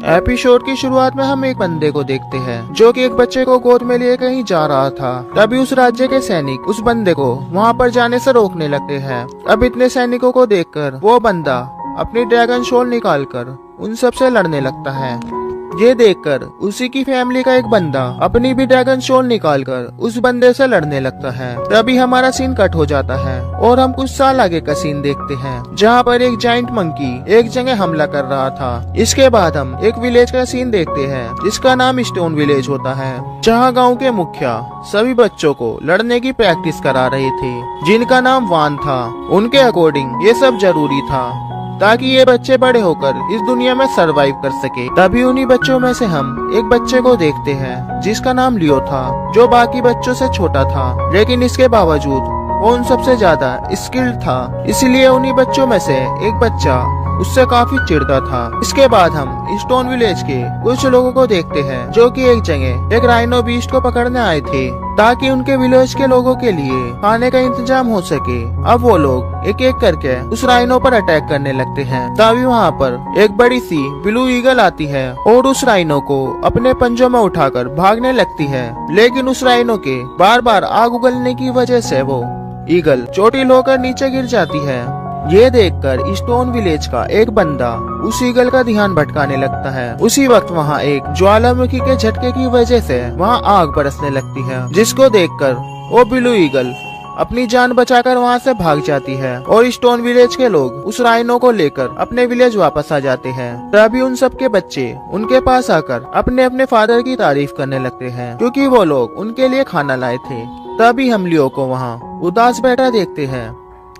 Episode की शुरुआत में हम एक बंदे को देखते हैं जो कि एक बच्चे को गोद में लिए कहीं जा रहा था। तभी उस राज्य के सैनिक उस बंदे को वहां पर जाने से रोकने लगते हैं। अब इतने सैनिकों को देखकर वो बंदा अपनी ड्रैगन शॉल निकालकर उन सब से लड़ने लगता है। ये देखकर उसी की फैमिली का एक बंदा अपनी भी ड्रैगन शॉल निकालकर उस बंदे से लड़ने लगता है। तभी हमारा सीन कट हो जाता है और हम कुछ साल आगे का सीन देखते हैं जहाँ पर एक जाइंट मंकी एक जगह हमला कर रहा था। इसके बाद हम एक विलेज का सीन देखते हैं जिसका नाम स्टोन विलेज होता है, जहाँ गाँव के मुखिया सभी बच्चों को लड़ने की प्रैक्टिस करा रहे थे जिनका नाम वान था। उनके अकॉर्डिंग ये सब जरूरी था ताकि ये बच्चे बड़े होकर इस दुनिया में सरवाइव कर सके। तभी उन्हीं बच्चों में से हम एक बच्चे को देखते हैं जिसका नाम लियो था, जो बाकी बच्चों से छोटा था लेकिन इसके बावजूद वो उन सबसे ज्यादा स्किल्ड था। इसलिए उन्हीं बच्चों में से एक बच्चा उससे काफी चिढ़ता था। इसके बाद हम स्टोन विलेज के कुछ लोगों को देखते हैं जो कि एक जगह एक राइनो बीस्ट को पकड़ने आए थे ताकि उनके विलेज के लोगों के लिए खाने का इंतजाम हो सके। अब वो लोग एक एक करके उस राइनो पर अटैक करने लगते हैं। तभी वहाँ पर एक बड़ी सी ब्लू ईगल आती है और उस राइनो को अपने पंजों में उठाकर भागने लगती है, लेकिन उस राइनो के बार बार आग उगलने की वजह से वो ईगल चोटिल होकर नीचे गिर जाती है। ये देखकर स्टोन विलेज का एक बंदा उस ईगल का ध्यान भटकाने लगता है। उसी वक्त वहाँ एक ज्वालामुखी के झटके की वजह से वहाँ आग बरसने लगती है, जिसको देखकर वो ब्लू ईगल अपनी जान बचाकर वहाँ से भाग जाती है और स्टोन विलेज के लोग उस राइनो को लेकर अपने विलेज वापस आ जाते हैं। तभी उन सब के बच्चे उनके पास आकर अपने अपने फादर की तारीफ करने लगते हैं क्योंकि वो लोग उनके लिए खाना लाए थे। तभी हम लियो को वहाँ उदास बैठा देखते हैं।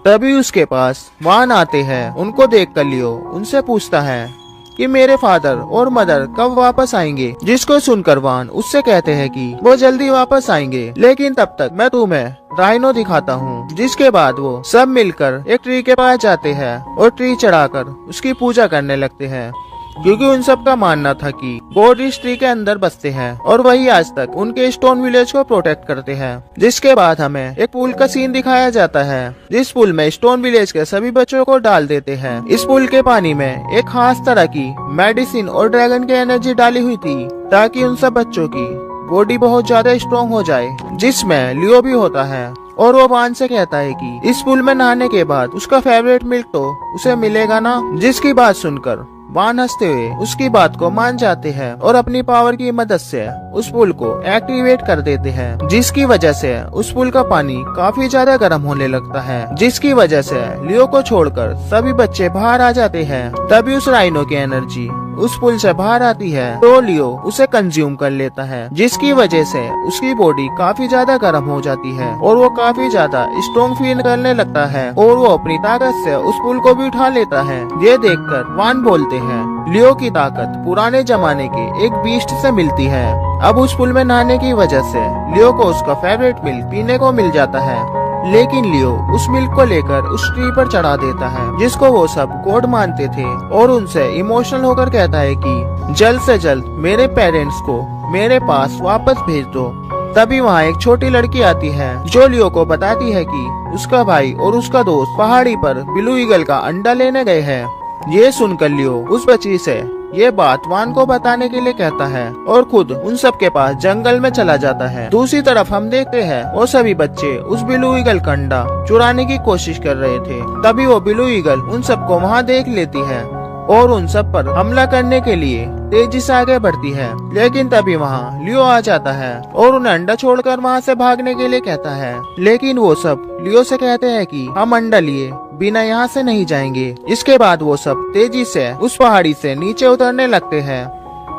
तभी उसके पास वान आते हैं। उनको देखकर लियो उनसे पूछता है कि मेरे फादर और मदर कब वापस आएंगे, जिसको सुनकर वान उससे कहते हैं कि वो जल्दी वापस आएंगे, लेकिन तब तक मैं तुम्हें राइनो दिखाता हूँ। जिसके बाद वो सब मिलकर एक ट्री के पास जाते हैं और ट्री चढ़ाकर उसकी पूजा करने लगते हैं क्योंकि उन सब का मानना था कि गॉड इस ट्री के अंदर बसते हैं और वही आज तक उनके स्टोन विलेज को प्रोटेक्ट करते हैं। जिसके बाद हमें एक पुल का सीन दिखाया जाता है जिस पुल में स्टोन विलेज के सभी बच्चों को डाल देते हैं। इस पुल के पानी में एक खास तरह की मेडिसिन और ड्रैगन की एनर्जी डाली हुई थी ताकि उन सब बच्चों की बॉडी बहुत ज्यादा स्ट्रॉन्ग हो जाए, जिसमें लियो भी होता है। और वो वान से कहता है कि इस पुल में नहाने के बाद उसका फेवरेट मिल्क तो उसे मिलेगा ना। जिसकी बात सुनकर वान हंसते हुए उसकी बात को मान जाते हैं और अपनी पावर की मदद से उस पुल को एक्टिवेट कर देते हैं, जिसकी वजह से उस पुल का पानी काफी ज्यादा गर्म होने लगता है, जिसकी वजह से लियो को छोड़कर सभी बच्चे बाहर आ जाते हैं। तभी उस राइनो की एनर्जी उस पुल से बाहर आती है तो लियो उसे कंज्यूम कर लेता है, जिसकी वजह से उसकी बॉडी काफी ज्यादा गर्म हो जाती है और वो काफी ज्यादा स्ट्रॉन्ग फील करने लगता है और वो अपनी ताकत से उस पुल को भी उठा लेता है। ये देखकर वान बोलते हैं लियो की ताकत पुराने जमाने के एक बीस्ट से मिलती है। अब उस पुल में नहाने की वजह से लियो को उसका फेवरेट मिल्क पीने को मिल जाता है, लेकिन लियो उस मिल्क को लेकर उस ट्री पर चढ़ा देता है जिसको वो सब गॉड मानते थे और उनसे इमोशनल होकर कहता है कि जल्द से जल्द मेरे पेरेंट्स को मेरे पास वापस भेज दो। तभी वहाँ एक छोटी लड़की आती है जो लियो को बताती है कि उसका भाई और उसका दोस्त पहाड़ी पर ब्लू ईगल का अंडा लेने गए हैं। ये सुनकर लियो उस बच्ची से ये बात वान को बताने के लिए कहता है और खुद उन सब के पास जंगल में चला जाता है। दूसरी तरफ हम देखते हैं वो सभी बच्चे उस ब्लू ईगल का अंडा चुराने की कोशिश कर रहे थे। तभी वो ब्लू ईगल उन सबको वहाँ देख लेती है और उन सब पर हमला करने के लिए तेजी से आगे बढ़ती है, लेकिन तभी वहाँ लियो आ जाता है और उन्हें अंडा छोड़कर वहाँ से भागने के लिए कहता है, लेकिन वो सब लियो से कहते हैं कि हम अंडा लिए बिना यहाँ से नहीं जाएंगे। इसके बाद वो सब तेजी से उस पहाड़ी से नीचे उतरने लगते हैं।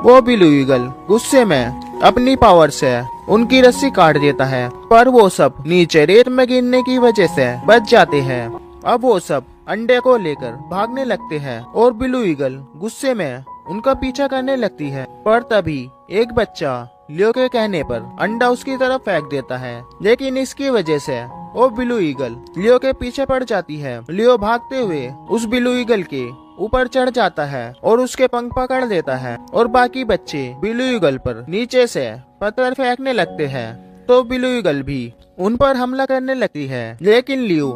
वो ब्लू ईगल गुस्से में अपनी पावर से उनकी रस्सी काट देता है, पर वो सब नीचे रेत में गिरने की वजह से बच जाते हैं। अब वो सब अंडे को लेकर भागने लगते हैं और ब्लू ईगल गुस्से में उनका पीछा करने लगती है, पर तभी एक बच्चा लियो के कहने पर अंडा उसकी तरफ फेंक देता है, लेकिन इसकी वजह से वो ब्लू ईगल लियो के पीछे पड़ जाती है। लियो भागते हुए उस ब्लू ईगल के ऊपर चढ़ जाता है और उसके पंख पकड़ लेता है और बाकी बच्चे ब्लू ईगल पर नीचे से पत्थर फेंकने लगते हैं तो ब्लू ईगल भी उन पर हमला करने लगती है, लेकिन लियो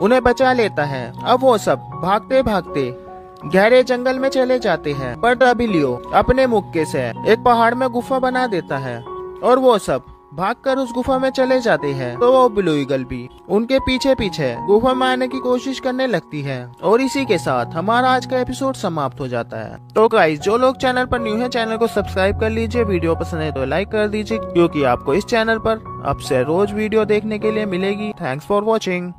उन्हें बचा लेता है। अब वो सब भागते भागते गहरे जंगल में चले जाते हैं, पर तभी लियो अपने मुक्के से एक पहाड़ में गुफा बना देता है और वो सब भागकर उस गुफा में चले जाते हैं। तो वो ब्लू ईगल भी उनके पीछे पीछे गुफा में आने की कोशिश करने लगती है। और इसी के साथ हमारा आज का एपिसोड समाप्त हो जाता है। तो गाइस, जो लोग चैनल पर न्यू है, चैनल को सब्सक्राइब कर लीजिए। वीडियो पसंद है तो लाइक कर दीजिए, क्योंकि आपको इस चैनल पर अब से रोज वीडियो देखने के लिए मिलेगी। Thanks for watching.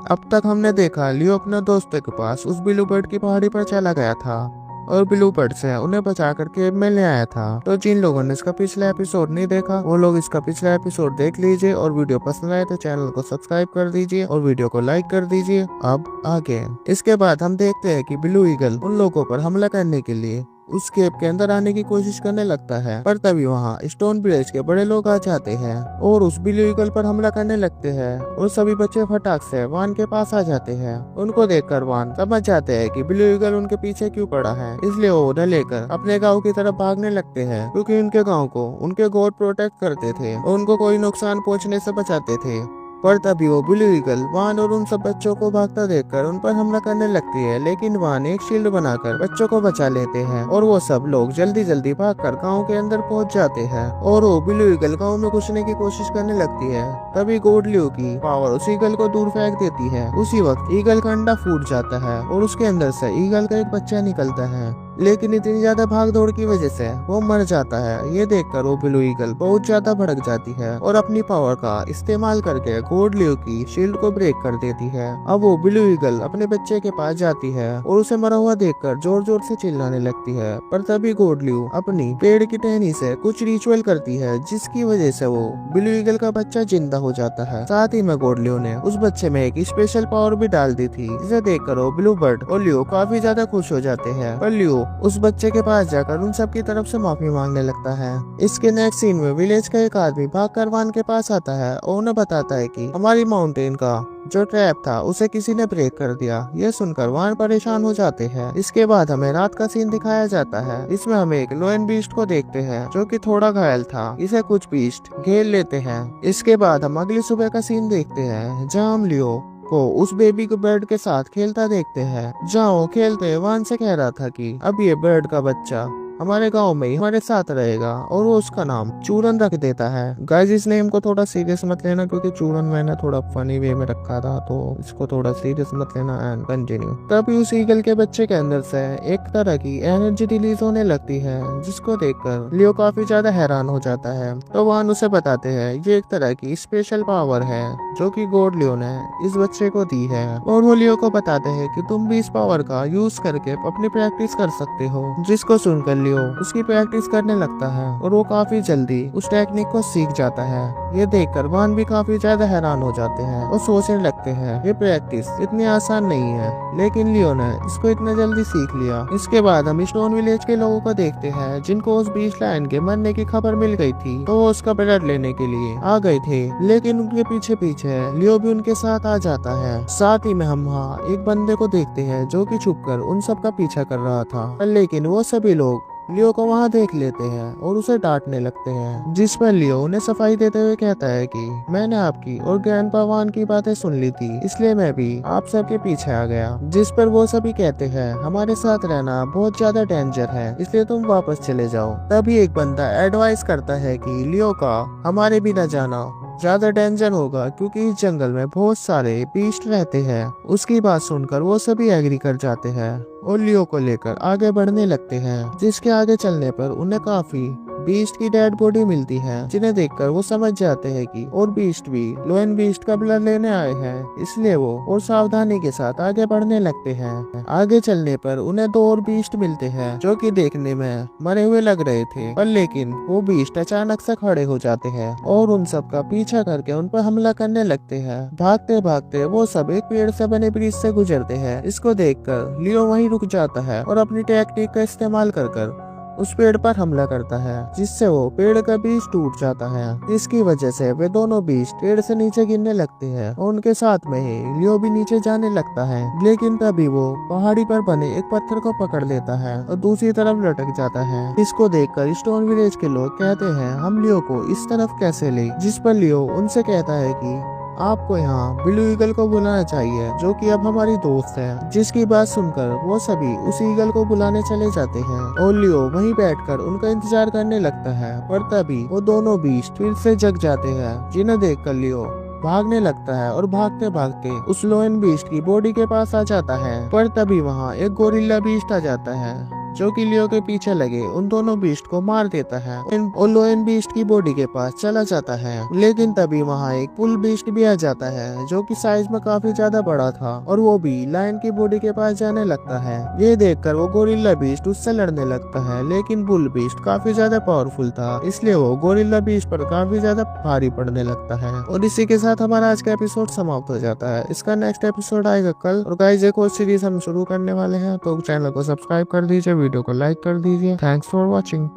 अब तक हमने देखा लियो अपने दोस्तों के पास उस ब्लू बर्ड की पहाड़ी पर चला गया था और ब्लू बर्ड से उन्हें बचा कर केव में ले आया था। तो जिन लोगों ने इसका पिछला एपिसोड नहीं देखा, वो लोग इसका पिछला एपिसोड देख लीजिए। और वीडियो पसंद आए तो चैनल को सब्सक्राइब कर दीजिए और वीडियो को लाइक कर दीजिए। अब आगे इसके बाद हम देखते हैं कि ब्लू ईगल उन लोगों पर हमला करने के लिए उस केव के अंदर आने की कोशिश करने लगता है, पर तभी वहाँ स्टोन विलेज के बड़े लोग आ जाते हैं और उस ब्लू ईगल पर हमला करने लगते हैं। और सभी बच्चे फटाक से वान के पास आ जाते हैं। उनको देखकर वान समझ जाते हैं कि ब्लू ईगल उनके पीछे क्यों पड़ा है, इसलिए वो उन्हें लेकर अपने गाँव की तरफ भागने लगते हैं, क्योंकि उनके गाँव को उनके गॉड प्रोटेक्ट करते थे और उनको कोई नुकसान पहुँचने से बचाते थे। पर तभी वो ब्लू ईगल वान और उन सब बच्चों को भागता देखकर उन पर हमला करने लगती है, लेकिन वान एक शील्ड बनाकर बच्चों को बचा लेते हैं और वो सब लोग जल्दी जल्दी भागकर गांव के अंदर पहुंच जाते हैं। और वो ब्लू ईगल गांव में घुसने की कोशिश करने लगती है। तभी गॉड लियो की पावर उस ईगल को दूर फेंक देती है। उसी वक्त ईगल का अंडा फूट जाता है और उसके अंदर से ईगल का एक बच्चा निकलता है, लेकिन इतनी ज्यादा भाग दौड़ की वजह से वो मर जाता है। ये देखकर वो ब्लू ईगल बहुत ज्यादा भड़क जाती है और अपनी पावर का इस्तेमाल करके गॉड लियो की शील्ड को ब्रेक कर देती है। अब वो ब्लू ईगल अपने बच्चे के पास जाती है और उसे मरा हुआ देखकर जोर जोर से चिल्लाने लगती है। पर तभी गॉड लियो अपनी पेड़ की टहनी से कुछ रिचुअल करती है, जिसकी वजह से वो ब्लू ईगल का बच्चा जिंदा हो जाता है। साथ ही में गॉड लियो ने उस बच्चे में एक स्पेशल पावर भी डाल दी थी, जिसे देखकर वो ब्लू बर्ड और लियो काफी ज्यादा खुश हो जाते हैं। पर लियो उस बच्चे के पास जाकर उन सब की तरफ से माफी मांगने लगता है। इसके नेक्स्ट सीन में विलेज का एक आदमी भागकर वान के पास आता है और उन्हें बताता है कि हमारी माउंटेन का जो ट्रैप था उसे किसी ने ब्रेक कर दिया। ये सुनकर वान परेशान हो जाते हैं। इसके बाद हमें रात का सीन दिखाया जाता है। इसमें हम एक लोयन बीस्ट को देखते हैं जो कि थोड़ा घायल था। इसे कुछ बीस्ट घेर लेते हैं। इसके बाद हम अगली सुबह का सीन देखते हैं, जहाँ हम लियो को उस बेबी को बर्ड के साथ खेलता देखते हैं। जहाँ वो खेलते वान से कह रहा था कि अब ये बर्ड का बच्चा हमारे गांव में ही हमारे साथ रहेगा और वो उसका नाम चूरन रख देता है। गाइस, इस नेम को थोड़ा सीरियस मत लेना, क्योंकि चूरन मैंने थोड़ा फनी वे में रखा था, तो इसको थोड़ा सीरियस मत लेना एंड कंटिन्यू। तभी उस ईगल के बच्चे के अंदर से एक तरह की एनर्जी रिलीज होने लगती है, जिसको देखकर लियो काफी ज्यादा हैरान हो जाता है। तो वान उसे बताते हैं ये एक तरह की स्पेशल पावर है जो कि गॉड लियो ने इस बच्चे को दी है। और वो लियो को बताते हैं कि तुम भी इस पावर का यूज करके अपनी प्रैक्टिस कर सकते हो। जिसको सुनकर उसकी प्रैक्टिस करने लगता है और वो काफी जल्दी उस टेक्निक को सीख जाता है। ये देखकर वान भी काफी ज्यादा हैरान हो जाते हैं और सोचने लगते हैं ये प्रैक्टिस इतनी आसान नहीं है, लेकिन लियो ने इसको इतना जल्दी सीख लिया। इसके बाद हम स्टोन विलेज के लोगों को देखते हैं, जिनको उस बीच लायन के मरने की खबर मिल गई थी, तो वो उसका ब्लड लेने के लिए आ गए थे। लेकिन उनके पीछे पीछे लियो भी उनके साथ आ जाता है। साथ ही में हम वहाँ एक बंदे को देखते हैं जो कि छुपकर उन सब का पीछा कर रहा था, लेकिन वो सभी लोग लियो को वहाँ देख लेते हैं और उसे डांटने लगते हैं। जिस पर लियो उन्हें सफाई देते हुए कहता है कि मैंने आपकी और ग्रैंडपा वान की बातें सुन ली थी, इसलिए मैं भी आप सबके पीछे आ गया। जिस पर वो सभी कहते हैं हमारे साथ रहना बहुत ज्यादा डेंजर है, इसलिए तुम वापस चले जाओ। तभी एक बंदा एडवाइस करता है कि लियो का हमारे बिना जाना ज्यादा डेंजर होगा, क्योंकि इस जंगल में बहुत सारे बीस्ट रहते हैं। उसकी बात सुनकर वो सभी एग्री कर जाते हैं और लियो को लेकर आगे बढ़ने लगते हैं। जिसके आगे चलने पर उन्हें काफी बीस्ट की डेड बॉडी मिलती है, जिन्हें देखकर वो समझ जाते हैं कि और बीस्ट भी लोयन बीस्ट का ब्लड लेने आए हैं, इसलिए वो और सावधानी के साथ आगे बढ़ने लगते हैं। आगे चलने पर उन्हें दो और बीस्ट मिलते हैं जो कि देखने में मरे हुए लग रहे थे, पर लेकिन वो बीस्ट अचानक से खड़े हो जाते हैं और उन सब का पीछा करके उन पर हमला करने लगते हैं। भागते भागते वो सब एक पेड़ से बने ब्रिज से गुजरते हैं। इसको देखकर लियो वहीं रुक जाता है और अपनी टेक्निक का इस्तेमाल कर उस पेड़ पर हमला करता है, जिससे वो पेड़ का बीज टूट जाता है। इसकी वजह से वे दोनों बीज पेड़ से नीचे गिरने लगते हैं और उनके साथ में ही लियो भी नीचे जाने लगता है। लेकिन तभी वो पहाड़ी पर बने एक पत्थर को पकड़ लेता है और दूसरी तरफ लटक जाता है। इसको देखकर स्टोन विलेज के लोग कहते हैं हम लियो को इस तरफ कैसे ले, जिस पर लियो उनसे कहता है कि आपको यहाँ ब्लू ईगल को बुलाना चाहिए, जो कि अब हमारी दोस्त है। जिसकी बात सुनकर वो सभी उस ईगल को बुलाने चले जाते हैं और लियो वहीं बैठकर उनका इंतजार करने लगता है। पर तभी वो दोनों बीस्ट फिर से जग जाते हैं, जिन्हें देखकर लियो भागने लगता है और भागते भागते उस लोयन बीस्ट की बॉडी के पास आ जाता है। पर तभी वहाँ एक गोरिल्ला बीस्ट आ जाता है, जो कि लियो के पीछे लगे उन दोनों बीस्ट को मार देता है और लोयन बीस्ट की बॉडी के पास चला जाता है। लेकिन तभी वहाँ एक पुल बीस्ट भी आ जाता है, जो कि साइज में काफी ज्यादा बड़ा था और वो भी लायन की बॉडी के पास जाने लगता है। ये देखकर वो गोरिल्ला बीस्ट उससे लड़ने लगता है, लेकिन बुल बीस्ट काफी ज्यादा पावरफुल था, इसलिए वो गोरिल्ला बीस्ट पर काफी ज्यादा भारी पड़ने लगता है। और इसी के साथ हमारा आज का एपिसोड समाप्त हो जाता है। इसका नेक्स्ट एपिसोड आएगा कल। और गाइस एक और सीरीज हम शुरू करने वाले हैं, तो चैनल को सब्सक्राइब कर दीजिए, वीडियो को लाइक कर दीजिए। Thanks for watching.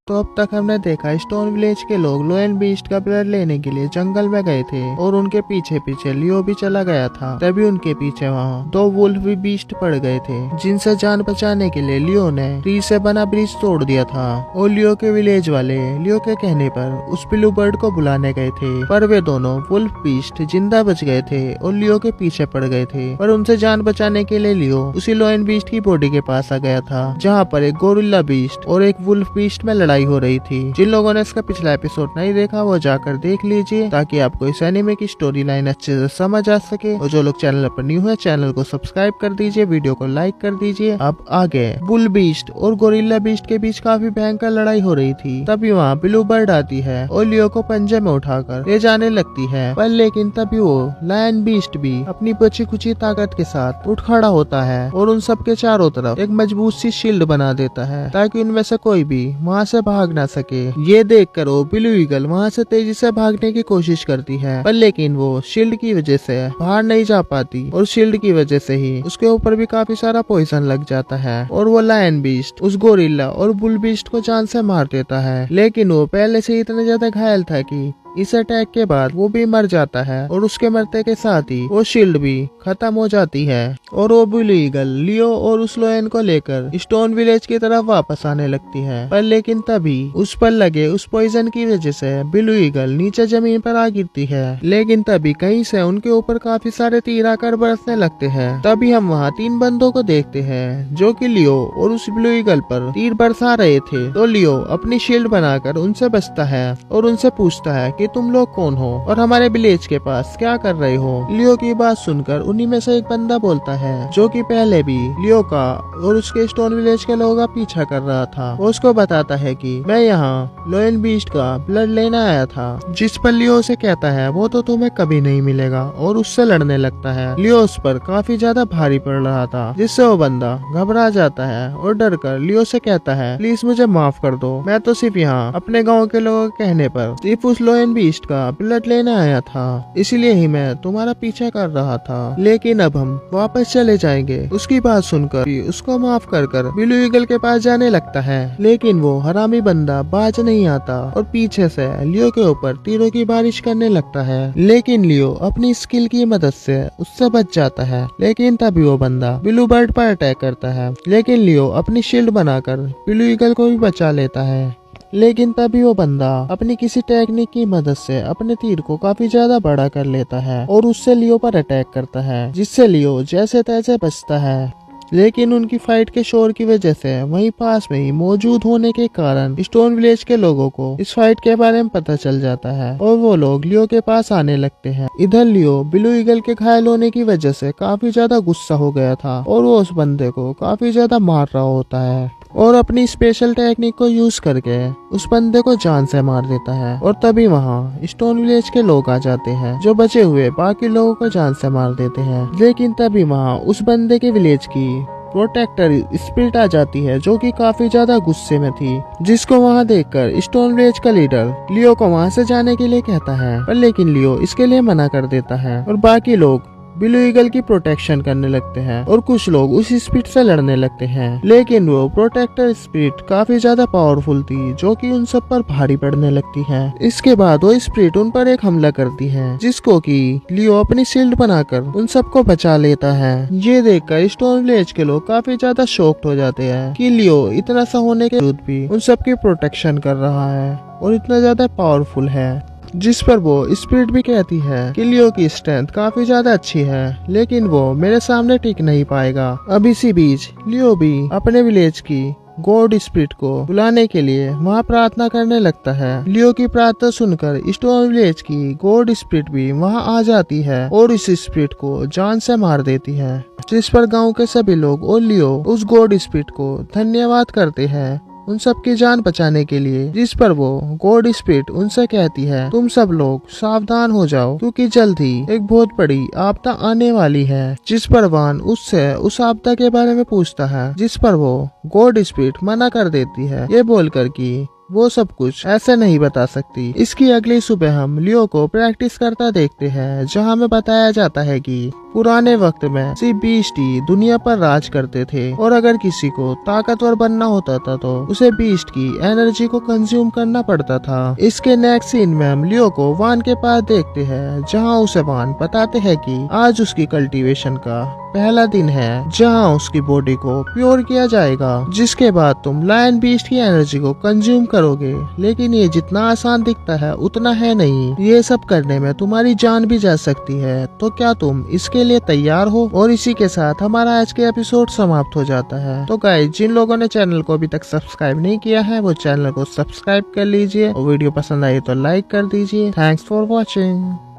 तो अब तक हमने देखा स्टोन विलेज के लोग लोयन बीस्ट का ब्लड लेने के लिए जंगल में गए थे और उनके पीछे पीछे लियो भी चला गया था। तभी उनके पीछे वहाँ दो वुल्फ भी बीस्ट पड़ गए थे, जिनसे जान बचाने के लिए लियो ने ट्री से बना ब्रिज तोड़ दिया था। और लियो के विलेज वाले लियो के कहने पर उस ब्लू बर्ड को बुलाने गए थे, पर वे दोनों वुल्फ बीस्ट जिंदा बच गए थे और लियो के पीछे पड़ गए थे। पर उनसे जान बचाने के लिए लियो उसी लोयन बीस्ट की बॉडी के पास आ गया था, जहाँ पर एक गोरिल्ला बीस्ट और एक वुल्फ बीस्ट में लड़ाई हो रही थी। जिन लोगों ने इसका पिछला एपिसोड नहीं देखा वो जाकर देख लीजिए, ताकि आपको इस एनिमे की स्टोरी लाइन अच्छे से समझ आ सके। और जो लोग चैनल पर न्यू है, चैनल को सब्सक्राइब कर दीजिए, वीडियो को लाइक कर दीजिए। अब आगे बुल बीस्ट और गोरिल्ला बीस्ट के बीच काफी भयंकर लड़ाई हो रही थी। तभी वहाँ ब्लू बर्ड आती है और लियो को पंजे में उठाकर ले जाने लगती है। पर लेकिन तभी वो लायन बीस्ट भी अपनी बची कुची ताकत के साथ उठ खड़ा होता है और उन सबके चारों तरफ एक मजबूत सी शील्ड बना देता है, ताकि उनमें से कोई भी वहाँ से भाग ना सके। ये देखकर वो ब्लू ईगल वहाँ से तेजी से भागने की कोशिश करती है, पर लेकिन वो शील्ड की वजह से बाहर नहीं जा पाती और शील्ड की वजह से ही उसके ऊपर भी काफी सारा पॉइजन लग जाता है। और वो लायन बीस्ट उस गोरिल्ला और बुल बीस्ट को जान से मार देता है, लेकिन वो पहले से इतना ज्यादा घायल था कि इस अटैक के बाद वो भी मर जाता है और उसके मरते के साथ ही वो शील्ड भी खत्म हो जाती है। और वो ब्लू ईगल लियो और उस लोयन को लेकर स्टोन विलेज की तरफ वापस आने लगती है। पर लेकिन तभी उस पर लगे उस पॉइजन की वजह से ब्लू ईगल नीचे जमीन पर आ गिरती है। लेकिन तभी कहीं से उनके ऊपर काफी सारे तीर आकर बरसने लगते हैं। तभी हम वहाँ 3 बंदों को देखते हैं, जो कि लियो और उस ब्लू ईगल पर तीर बरसा रहे थे। तो लियो अपनी शील्ड बनाकर उनसे बचता है और उनसे पूछता है कि तुम लोग कौन हो और हमारे विलेज के पास क्या कर रहे हो। लियो की बात सुनकर उन्हीं में से एक बंदा बोलता है, जो कि पहले भी लियो का और उसके स्टोन विलेज के लोगों का पीछा कर रहा था। वो उसको बताता है कि मैं यहाँ लोयन बीस्ट का ब्लड लेने आया था। जिस पर लियो उसे कहता है वो तो तुम्हें कभी नहीं मिलेगा और उससे लड़ने लगता है। लियो उस पर काफी ज्यादा भारी पड़ रहा था, जिससे वो बंदा घबरा जाता है और डर कर लियो से कहता है, प्लीज मुझे माफ कर दो, मैं तो सिर्फ यहाँ अपने गाँव के लोगों के कहने पर सिर्फ उस लोयन बीस्ट का ब्लड लेने आया था, इसलिए ही मैं तुम्हारा पीछा कर रहा था। लेकिन अब हम वापस चले जाएंगे। उसकी बात सुनकर उसको माफ कर ब्लू ईगल के पास जाने लगता है, लेकिन वो हरामी बंदा बाज नहीं आता और पीछे से लियो के ऊपर तीरों की बारिश करने लगता है। लेकिन लियो अपनी स्किल की मदद से उससे बच जाता है। लेकिन तभी वो बंदा ब्लू बर्ड पर अटैक करता है, लेकिन लियो अपनी शील्ड बनाकर ब्लू ईगल को भी बचा लेता है। लेकिन तभी वो बंदा अपनी किसी टेक्निक की मदद से अपने तीर को काफी ज्यादा बड़ा कर लेता है और उससे लियो पर अटैक करता है, जिससे लियो जैसे तैसे बचता है। लेकिन उनकी फाइट के शोर की वजह से वहीं पास में ही मौजूद होने के कारण स्टोन विलेज के लोगों को इस फाइट के बारे में पता चल जाता है और वो लोग लियो के पास आने लगते हैं। इधर लियो ब्लू ईगल के घायल होने की वजह से काफी ज्यादा गुस्सा हो गया था और वो उस बंदे को काफी ज्यादा मार रहा होता है और अपनी स्पेशल टेक्निक को यूज करके उस बंदे को जान से मार देता है। और तभी वहाँ स्टोन विलेज के लोग आ जाते हैं, जो बचे हुए बाकी लोगों को जान से मार देते हैं। लेकिन तभी वहाँ उस बंदे के विलेज की प्रोटेक्टर स्पिरिट आ जाती है, जो कि काफी ज्यादा गुस्से में थी, जिसको वहाँ देखकर स्टोन विलेज का लीडर लियो को वहाँ से जाने के लिए कहता है। पर लेकिन लियो इसके लिए मना कर देता है और बाकी लोग ब्लू ईगल की प्रोटेक्शन करने लगते हैं और कुछ लोग उस स्पिरिट से लड़ने लगते हैं। लेकिन वो प्रोटेक्टर स्पिरिट काफी ज्यादा पावरफुल थी, जो कि उन सब पर भारी पड़ने लगती है। इसके बाद वो स्पिरिट उन पर एक हमला करती है, जिसको कि लियो अपनी शील्ड बनाकर उन सबको बचा लेता है। ये देखकर स्टोन विलेज के लोग काफी ज्यादा शॉक्ड हो जाते हैं कि लियो इतना सा होने के बावजूद भी उन सबकी प्रोटेक्शन कर रहा है और इतना ज्यादा पावरफुल है। जिस पर वो स्पिरिट भी कहती है कि लियो की स्ट्रेंथ काफी ज्यादा अच्छी है, लेकिन वो मेरे सामने टिक नहीं पाएगा। अब इसी बीच लियो भी अपने विलेज की गॉड स्पिरिट को बुलाने के लिए वहाँ प्रार्थना करने लगता है। लियो की प्रार्थना सुनकर स्टोन विलेज की गॉड स्पिरिट भी वहाँ आ जाती है और इस स्पिरिट को जान से मार देती है, जिस पर गांव के सभी लोग और लियो उस गॉड स्पिरिट को धन्यवाद करते हैं उन सब की जान बचाने के लिए। जिस पर वो गॉड स्पिरिट उनसे कहती है तुम सब लोग सावधान हो जाओ क्योंकि जल्द ही एक बहुत बड़ी आपदा आने वाली है। जिस पर वान उससे उस आपदा के बारे में पूछता है, जिस पर वो गॉड स्पिरिट मना कर देती है, ये बोलकर कि वो सब कुछ ऐसे नहीं बता सकती। इसकी अगली सुबह हम लियो को प्रैक्टिस करता देखते हैं, जहाँ में बताया जाता है कि पुराने वक्त में सिर्फ बीस्ट ही दुनिया पर राज करते थे और अगर किसी को ताकतवर बनना होता था तो उसे बीस्ट की एनर्जी को कंज्यूम करना पड़ता था। इसके नेक्स्ट सीन में हम लियो को वान के पास देखते हैं, जहाँ उसे वान बताते हैं कि आज उसकी कल्टीवेशन का पहला दिन है, जहाँ उसकी बॉडी को प्योर किया जाएगा, जिसके बाद तुम लायन बीस्ट की एनर्जी को कंज्यूम करोगे। लेकिन ये जितना आसान दिखता है उतना है नहीं, ये सब करने में तुम्हारी जान भी जा सकती है। तो क्या तुम इसके लिए तैयार हो? और इसी के साथ हमारा आज के एपिसोड समाप्त हो जाता है। तो गाइस, जिन लोगों ने चैनल को अभी तक सब्सक्राइब नहीं किया है वो चैनल को सब्सक्राइब कर लीजिए और वीडियो पसंद आई तो लाइक कर दीजिए। Thanks for watching.